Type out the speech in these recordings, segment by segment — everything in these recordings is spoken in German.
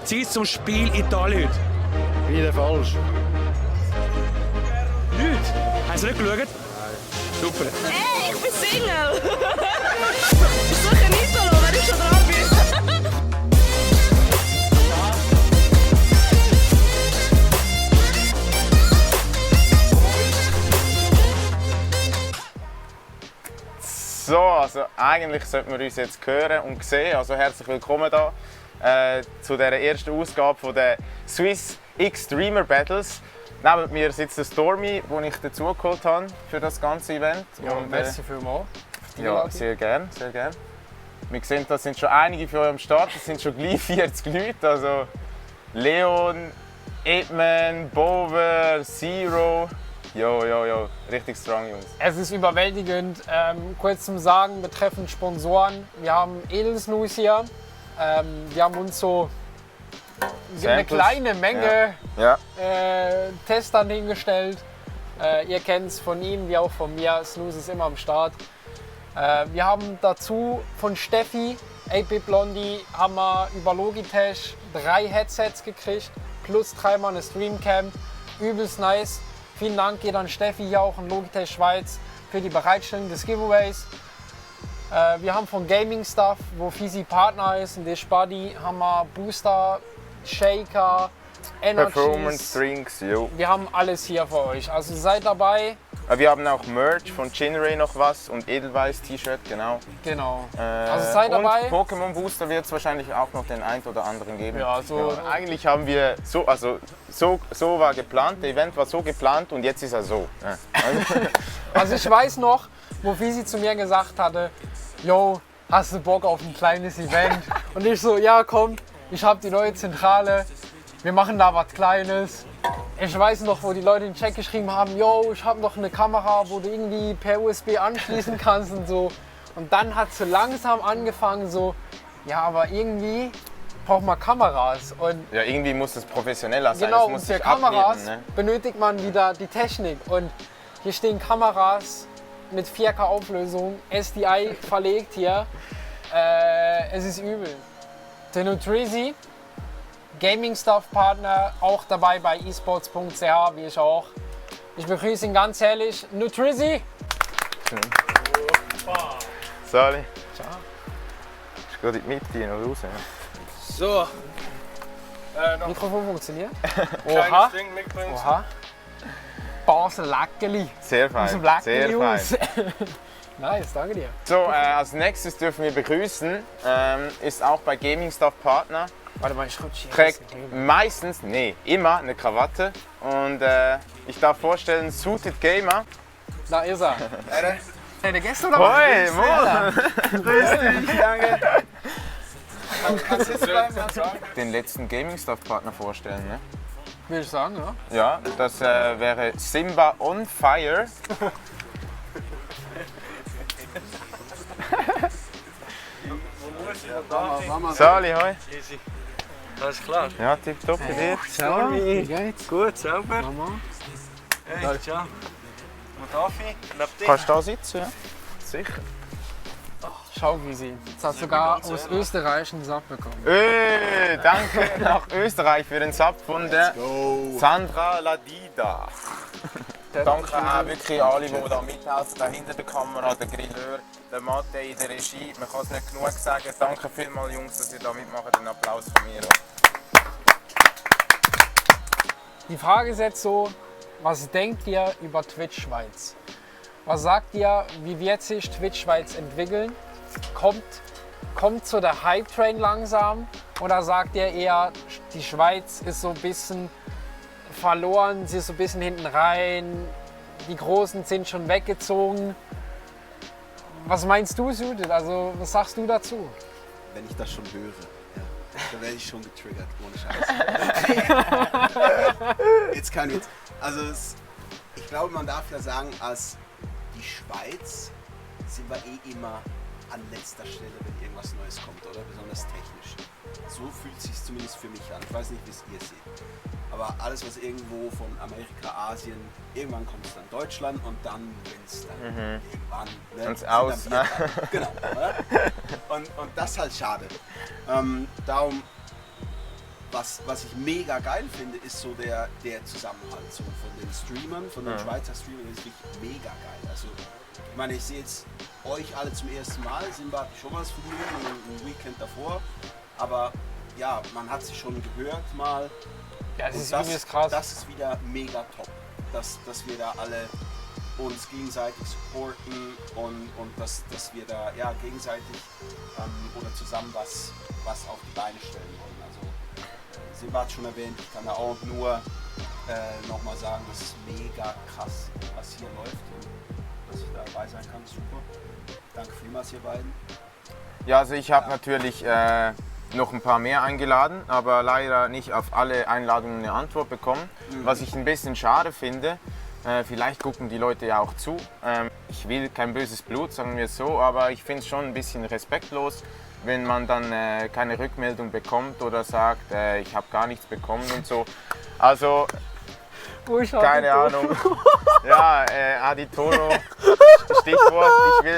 Zeit zum Spiel in Italien. Wieder falsch. Nicht? Hast du nicht geschaut? Super. Hey, ich bin Single! Ich suche einen Italo, wenn ich schon dran bin. So, also eigentlich sollten wir uns jetzt hören und sehen. Also herzlich willkommen da zu dieser ersten Ausgabe von der Swiss X-Streamer Battles. Neben mir sitzt der Stormy, den ich dazu geholt habe für das ganze Event. Ja, und merci vielmals. Ja, sehr gerne, sehr gerne. Wir sehen, da sind schon einige für euch am Start. Es sind schon gleich 40 Leute. Also Leon, Edman, Bover, Zero. Jo, richtig strong, Jungs. Es ist überwältigend. Kurz zum Sagen betreffend Sponsoren. Wir haben Edelsnus hier. Wir haben uns so eine kleine Menge Testern hingestellt. Ihr kennt es von ihm wie auch von mir. Snus ist immer am Start. Wir haben dazu von Steffi, 8-Bit Blondie, haben wir über Logitech 3 Headsets gekriegt, plus 3-mal eine Streamcam. Übelst nice. Vielen Dank geht an Steffi hier auch in Logitech Schweiz für die Bereitstellung des Giveaways. Wir haben von Gaming Stuff, wo Fisi Partner ist, in Dish Buddy, haben wir Booster, Shaker, Energies. Performance Drinks, jo. Wir haben alles hier für euch, also seid dabei. Wir haben auch Merch von Jinray noch was und Edelweiss T-Shirt, genau. Genau. Also seid und dabei. Pokémon Booster wird es wahrscheinlich auch noch den ein oder anderen geben. Ja, so eigentlich haben wir so war geplant, der Event war so geplant und jetzt ist er so. Ja. Also ich weiß noch, wo Fisi zu mir gesagt hatte, yo, hast du Bock auf ein kleines Event? Und ich so, ja komm, ich habe die neue Zentrale, wir machen da was Kleines. Ich weiß noch, wo die Leute in den Chat geschrieben haben, yo, ich habe noch eine Kamera, wo du irgendwie per USB anschließen kannst und so. Und dann hat es so langsam angefangen so, ja, aber irgendwie braucht man Kameras. Und Ja, irgendwie muss es professioneller sein. genau, es und muss für sich Kameras abheben, ne? benötigt man wieder die Technik. Und hier stehen Kameras mit 4K Auflösung, SDI verlegt hier. Es ist übel. Der Nutrizi, Gaming Stuff Partner, auch dabei bei esports.ch, wie ich auch. Ich begrüße ihn ganz herrlich. Nutrizi! Sali. Ciao. Ich gehe in die Mitte noch raus. Ja. So. Mikrofon funktioniert. Kleines Oha. Ding mitbringen. Oha. Basel Lackeli. Sehr Aus fein. dem Lackeli Sehr fein. aus. Nice, danke dir. So, als nächstes dürfen wir begrüßen, ist auch bei Gaming Stuff Partner. Warte mal, ich rutsche hier. Trägt meistens, nee, immer eine Krawatte. Und ich darf vorstellen, Suited Gamer. Da ist er. Der Gäste oder Hoi, was? Mo! Grüß dich, danke. Kannst du jetzt bleiben? Den letzten Gaming Stuff Partner vorstellen, ne? Würde ich sagen, ja. Ja, das wäre Simba on Fire. Sali, hoi. Alles klar. Ja, tipptopp bei dir. Ciao, Wie geht's? Gut, sauber. Mama. Hey, ciao. Wo darf ich? Neben dich. Kannst du da sitzen? Ja? Sicher. Schau, wie sie. Jetzt hat sogar aus Österreich einen Sack bekommen. Danke nach Österreich für den Sub von der Sandra Ladida. Danke auch wirklich alle, die da mithelfen, da hinter der Kamera, der Grilleur, der Mathe in der Regie. Man kann es nicht genug sagen. Danke vielmals, Jungs, dass ihr da mitmacht. Einen Applaus von mir. Die Frage ist jetzt so, was denkt ihr über Twitch Schweiz? Was sagt ihr, wie wird sich Twitch Schweiz entwickeln? Kommt so der Hype-Train langsam? Oder sagt ihr eher, die Schweiz ist so ein bisschen verloren, sie ist so ein bisschen hinten rein, die Großen sind schon weggezogen? Was meinst du, Judith? Also, was sagst du dazu? Wenn ich das schon höre, ja, dann werde ich schon getriggert, ohne Scheiß. Jetzt kein Witz. Also ich glaube, man darf ja sagen, als die Schweiz sind wir eh immer an letzter Stelle, wenn irgendwas Neues kommt, oder? Besonders technisch. So fühlt es sich zumindest für mich an. Ich weiß nicht, wie es ihr seht. Aber alles, was irgendwo von Amerika, Asien, irgendwann kommt es dann Deutschland und dann, wenn es dann irgendwann... Ne, Wenn's sind aus, dann wir dran. Genau. Oder? Und das ist halt schade. Darum was ich mega geil finde, ist so der Zusammenhalt so von den Streamern, von den Schweizer Streamern, das ist wirklich mega geil. Also ich meine, ich sehe jetzt euch alle zum ersten Mal, Simba hatte ich schon was von mir, ein Weekend davor, aber ja, man hat sich schon gehört mal. Ja, das ist krass. Das ist wieder mega top, dass wir da alle uns gegenseitig supporten und dass wir da ja, gegenseitig oder zusammen was auf die Beine stellen wollen. Also Simba hat schon erwähnt, ich kann da auch nur nochmal sagen, das ist mega krass, was hier läuft und dass ich da dabei sein kann, super. Danke vielmals ihr beiden. Ja, also ich habe natürlich noch ein paar mehr eingeladen, aber leider nicht auf alle Einladungen eine Antwort bekommen, was ich ein bisschen schade finde. Vielleicht gucken die Leute ja auch zu. Ich will kein böses Blut, sagen wir es so, aber ich finde es schon ein bisschen respektlos, wenn man dann keine Rückmeldung bekommt oder sagt, ich habe gar nichts bekommen und so. Also, keine Ahnung. Ja, Aditoro, Stichwort,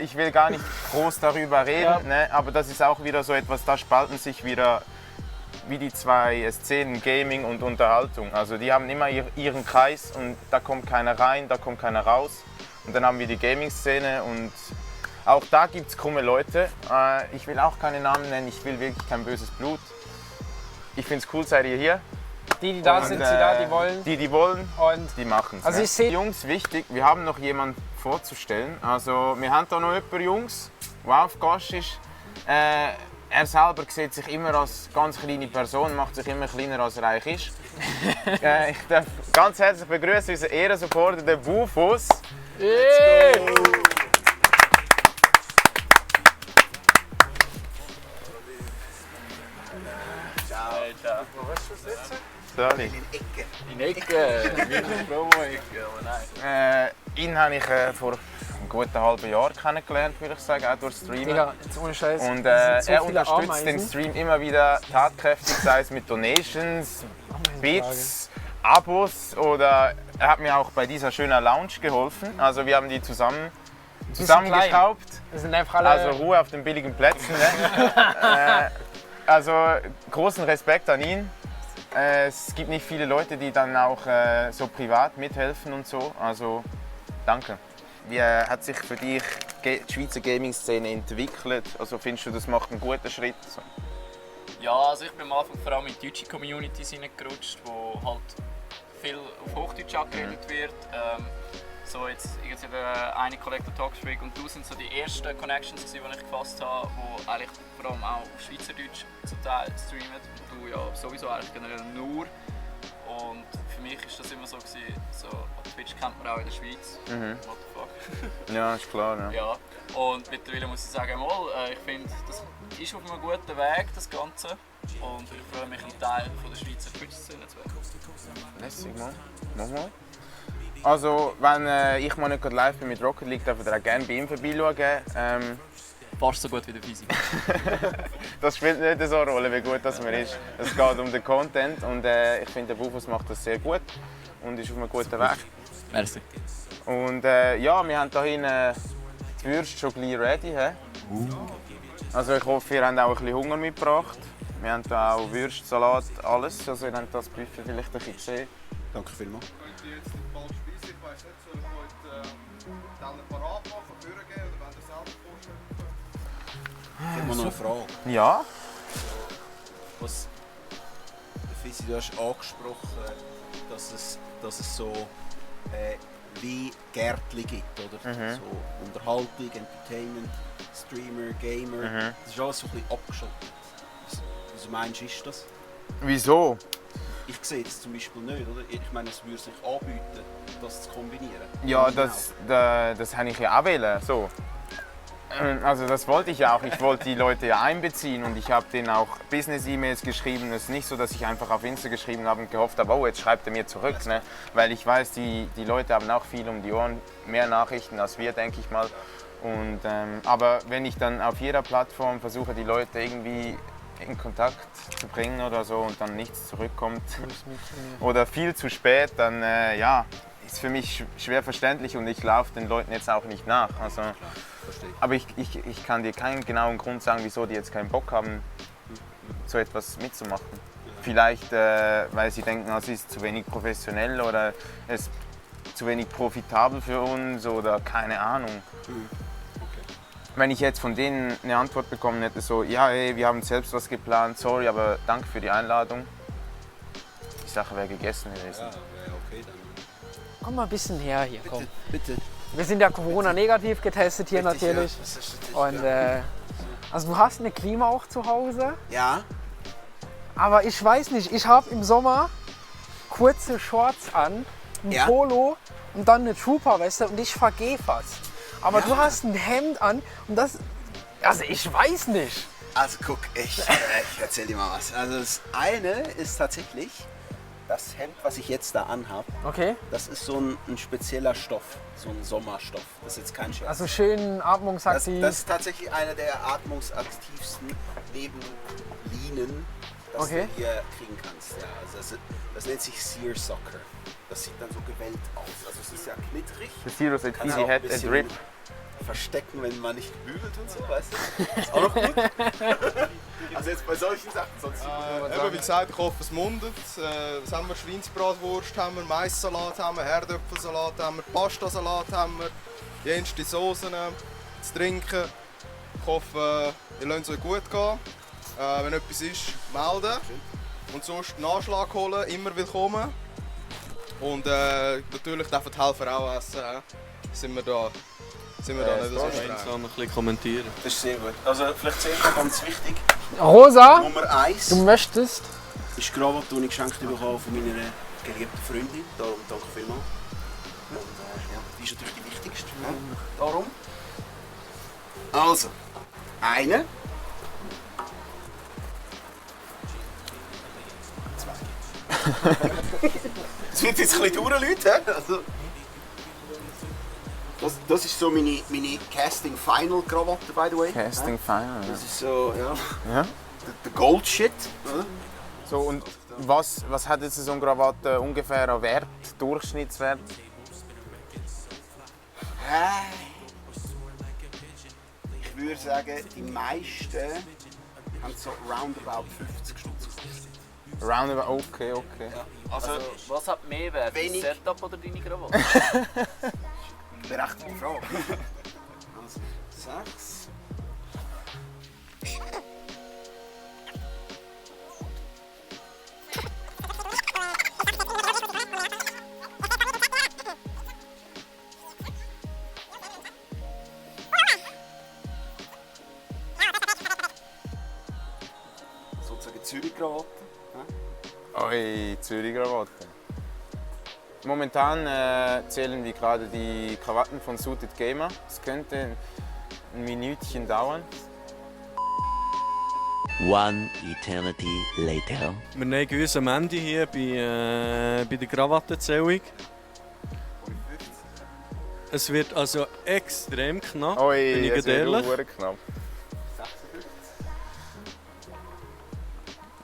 ich will gar nicht groß darüber reden, ja. Ne? Aber das ist auch wieder so etwas, da spalten sich wieder wie die zwei Szenen, Gaming und Unterhaltung. Also die haben immer ihren Kreis und da kommt keiner rein, da kommt keiner raus. Und dann haben wir die Gaming-Szene und auch da gibt es krumme Leute. Ich will auch keine Namen nennen, ich will wirklich kein böses Blut. Ich finde es cool, seid ihr hier. Die da sind, sie da, die wollen. Die wollen und die machen es. Also ich sehe Jungs, wichtig, wir haben noch jemanden vorzustellen. Also wir haben da noch jemanden, Jungs, der auf Gast ist. Er selber sieht sich immer als ganz kleine Person, macht sich immer kleiner als er eigentlich ist. Ich darf ganz herzlich begrüßen unseren Ehrensupporter, den Bufus. Let's go! Sorry. In Ecke, wie eine Promo-Ecke, aber nein. Ihn habe ich vor einem guten halben Jahr kennengelernt, würde ich sagen, auch durch Streamen. Digga, jetzt ohne Scheiß. Und so er unterstützt den Stream immer wieder tatkräftig, sei es mit Donations, Bits, Abos oder er hat mir auch bei dieser schönen Lounge geholfen. Also wir haben die zusammengeschraubt. Wir sind einfach alle also Ruhe auf den billigen Plätzen. Ne? Also großen Respekt an ihn. Es gibt nicht viele Leute, die dann auch so privat mithelfen und so. Also danke. Wie hat sich für dich die Schweizer Gaming-Szene entwickelt? Also findest du, das macht einen guten Schritt? So? Ja, also ich bin am Anfang vor allem in die deutsche Communities hineingerutscht, wo halt viel auf Hochdeutsch angeredet wird. So jetzt eine Collector Talkstreak und du sind so die ersten Connections, die ich gefasst habe, die eigentlich vor allem auch auf Schweizerdeutsch zum Teil streamen. Du ja sowieso eigentlich generell nur. Und für mich war das immer so, so Twitch kennt man auch in der Schweiz. What the fuck? Ja, ist klar. Ja. Ja. Und mittlerweile muss ich sagen, ich finde, das ist auf einem guten Weg, das Ganze. Und ich freue mich, ein Teil von der Schweizer Twitch-Szene zu werden. Lässig, Mann. Mach mal. Also, wenn ich mal nicht live bin mit Rocket League, darf ich auch gerne bei ihm vorbeischauen. Fast so gut wie der Physik. Das spielt nicht so eine Rolle, wie gut das man ist. Es geht um den Content und ich finde, der Bufus macht das sehr gut und ist auf einem guten Weg. Merci. Und ja, wir haben hier die Würste schon gleich ready. Also ich hoffe, ihr habt auch ein bisschen Hunger mitgebracht. Wir haben hier auch Würste, Salat, alles. Also ihr habt das Buffet vielleicht ein bisschen gesehen. Danke vielmals. Ich habe noch eine Frage. Ja? Fissi, du hast angesprochen, dass es so wie Gärtli gibt, oder? So Unterhaltung, Entertainment, Streamer, Gamer. Das ist alles so ein bisschen abgeschottet. Was meinst du, ist das? Wieso? Ich sehe es zum Beispiel nicht, oder? Ich meine, es würde sich anbieten, das zu kombinieren. Ja, das habe ich ja auch wollen, so. Also das wollte ich ja auch. Ich wollte die Leute ja einbeziehen und ich habe denen auch Business-E-Mails geschrieben. Es ist nicht so, dass ich einfach auf Insta geschrieben habe und gehofft habe, oh, jetzt schreibt er mir zurück. Ne? Weil ich weiß, die Leute haben auch viel um die Ohren, mehr Nachrichten als wir, denke ich mal. Und, aber wenn ich dann auf jeder Plattform versuche, die Leute irgendwie in Kontakt zu bringen oder so und dann nichts zurückkommt oder viel zu spät, dann ja, ist für mich schwer verständlich und ich laufe den Leuten jetzt auch nicht nach. Also, aber ich kann dir keinen genauen Grund sagen, wieso die jetzt keinen Bock haben, so etwas mitzumachen. Vielleicht, weil sie denken, es ist zu wenig professionell oder es ist zu wenig profitabel für uns oder keine Ahnung. Wenn ich jetzt von denen eine Antwort bekommen hätte, so, ja, hey, wir haben selbst was geplant, sorry, aber danke für die Einladung. Die Sache wäre gegessen gewesen. Ja, okay, dann. Komm mal ein bisschen her hier, komm. Bitte. Wir sind ja Corona-negativ getestet hier Richtig, natürlich. ja, das ist natürlich, Und ja. also du hast eine Klima auch zu Hause, Ja, aber ich weiß nicht, ich habe im Sommer kurze Shorts an, ein Ja. Polo und dann eine Trooper-Weste und ich vergehe fast. Aber du hast ein Hemd an und das, also ich weiß nicht. also guck, ich erzähl dir mal was. Also das eine ist tatsächlich das Hemd, was ich jetzt da anhabe. Okay, Das ist so ein spezieller Stoff, so ein Sommerstoff. Das ist jetzt kein Scherz. also schön atmungsaktiv. Das ist tatsächlich einer der atmungsaktivsten neben Linen, das Okay. du hier kriegen kannst. Ja, also das nennt sich Seersucker. Das sieht dann so gewellt aus. Also es ist ja knittrig. The Zero said Kannst easy auch ein had a bisschen drip. verstecken, wenn man nicht gebügelt und so, weißt du? Ist auch noch gut. Also jetzt bei solchen Sachen sonst. Eben, wie gesagt, ich hoffe, es mundet. Was haben wir? Schweinsbratwurst haben wir, Maissalat haben wir, Herdöpfelsalat haben wir, Pastasalat haben wir, jenste Soßen zu trinken. Ich hoffe, ihr lasst es euch gut gehen. Wenn etwas ist, melden. Und sonst Nachschlag holen, immer willkommen. Und natürlich dürfen die Helfer auch essen. Sind wir da nicht so streng. Ein bisschen kommentieren. Das ist sehr gut. Also vielleicht zuerst noch ganz wichtig. Rosa, Nummer 1 du möchtest? ist die Krawatte, die ich geschenkt bekommen von meiner geliebten Freundin. Darum danke vielmals. Und ja, die ist natürlich die wichtigste. Ja. Darum. Also, eine. Es wird jetzt ein bisschen dauern, Leute. Also, das ist so meine Casting Final Krawatte, by the way. Casting Final, ja. Das ist so, ja. Ja. Der Gold Shit. Oder? So, und was hat jetzt so eine Krawatte ungefähr an Wert, Durchschnittswert? Ich würde sagen, die meisten haben so roundabout 50 Stutz gekostet. Roundabout, okay. Also, Was hat mehr Wert, das Wenig. Setup oder deine Krawatte? berechtigte Frage. Also, 6. Sozusagen Zürich-Krawatte. Oi, Zürich-Krawatte. Momentan zählen wir gerade die Krawatten von Suited Gamer. Es könnte ein Minütchen dauern. One eternity later. Wir neigen uns am Ende hier bei der Krawattenzählung. Es wird also extrem knapp, bin ich es wird ehrlich. verdammt knapp.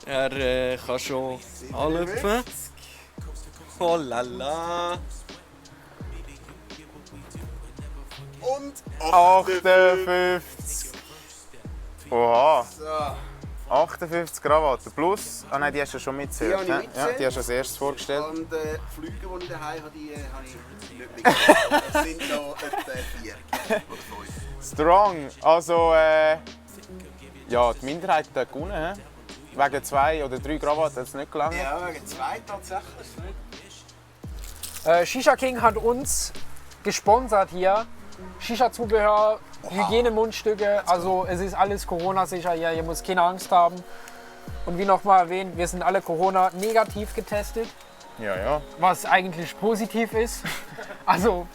Er kann schon anlöpfen. Oh la la. Und 58. Oha. So. 58 Krawatten plus. Ah nein, die hast du schon mitzählt. Die habe ich hä? mitzählt. Ja, die hast du als erstes vorgestellt. Und Flüge, die ich daheim habe, die habe ich nicht mitgenommen. Das sind noch etwa 4 oder 5. Strong. Also, ja, die Minderheit hat gewonnen. He? Wegen 2 oder 3 Krawatten hat es nicht gelangt. Ja, wegen 2 tatsächlich. Shisha King hat uns gesponsert hier. Shisha-Zubehör, Hygienemundstücke, also es ist alles Corona-sicher hier, ihr müsst keine Angst haben. Und wie nochmal erwähnt, wir sind alle Corona-negativ getestet, Ja. was eigentlich positiv ist. Also,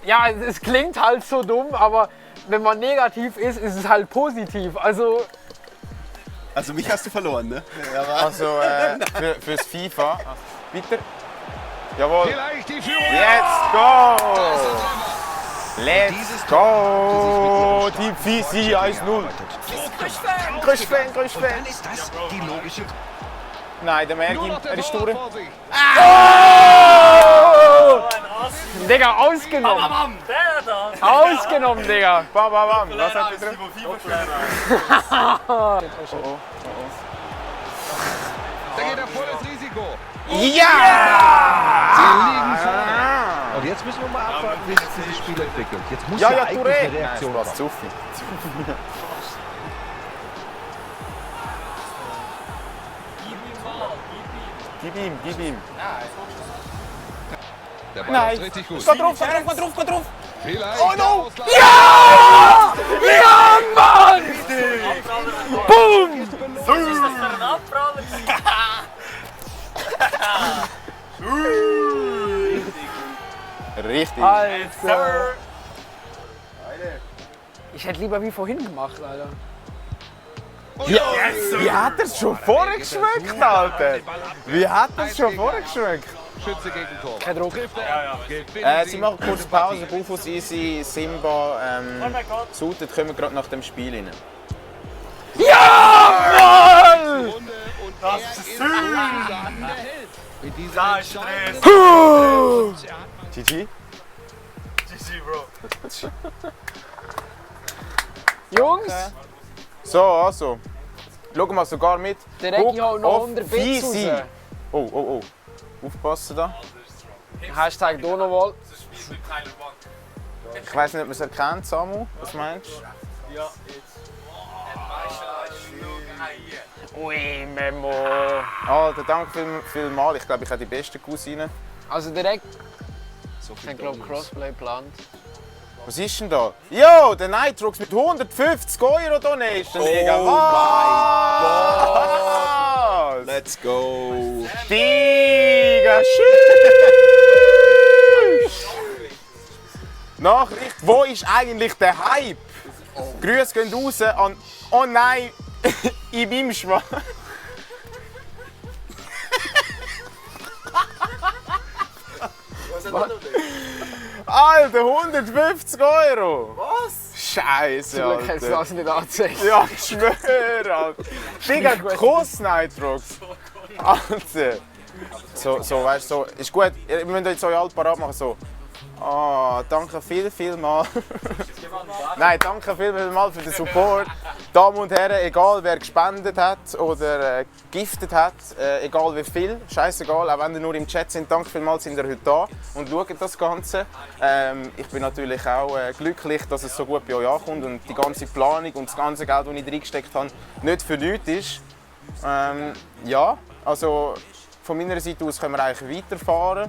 ja, es klingt halt so dumm, aber wenn man negativ ist, ist es halt positiv. Also mich hast du verloren, ne? Also, fürs FIFA. Bitte. Jawohl. Vielleicht die Führung. Let's go! Let's go! Die Pfisi 1-0. Grüß-Fan. Dann ist das die logische. Nein, der Mergin, er ist durch. Digga, ausgenommen! Ausgenommen, Digga! Bam. Was hat er drin? Ja! Und jetzt müssen wir mal abwarten, wie sich dieses Spiel entwickelt. Jetzt muss Ja, ja ja, eigentlich Touré! eine Reaktion Was kommen. zu viel. Gib ihm, gib ihm. Der Ball Nein. ist richtig gut. Geh drauf, geh drauf, geh drauf, geh drauf. Vielleicht Oh no! Ausgleich. Ja! Ja, Mann! Boom! Richtig. Alter. Ich hätte lieber wie vorhin gemacht, Alter. Wie hat er es schon vorgeschmeckt, Alter? Wie hat er es schon vorgeschmeckt? Schütze gegen Tor. Kein Druck. Sie machen kurz Pause, Bufus, Easy, Simba, Suited kommen gerade nach dem Spiel rein. Ja, Mann! Runde und das ist schön. Mit dieser Entscheidung. GG. Jungs, So, also. Schau mal sogar mit. der Regi Hook haut noch of 100 Bits Fisi. raus. Oh, oh, oh. Aufpassen da. Hashtag Donowal. Ich weiss nicht, ob man es erkennt, Samu. Was meinst du? Ui, Memo. Alter, danke vielmals. Ich glaube, ich habe die besten Cousinen. Also direkt. Ich glaube Crossplay geplant. Was ist denn da? Jo, der Nitrox mit 150 € Donation. Was? Let's go! Digga, tschüss! Nachricht, wo ist eigentlich der Hype? Grüße gehen raus an... Oh nein, in meinem Schwanz. Alter, 150 €! Was? Scheiße, Zum Glück hast du Alter. das nicht angezeigt. Ja, ich schwöre, Alter. Digga, Kuss Nitrox. Alter. So, weißt du, so, ist gut. Wir müsst jetzt euch alle parat machen. So. Ah, danke viel mal. Nein, danke viel mal für den Support. Damen und Herren, egal wer gespendet hat oder giftet hat, egal wie viel, scheißegal, auch wenn ihr nur im Chat sind, danke vielmals, sind ihr heute da und schaut das Ganze. Ich bin natürlich auch glücklich, dass es so gut bei euch ankommt und die ganze Planung und das ganze Geld, das ich reingesteckt habe, nicht für nichts ist. Ja, also von meiner Seite aus können wir eigentlich weiterfahren.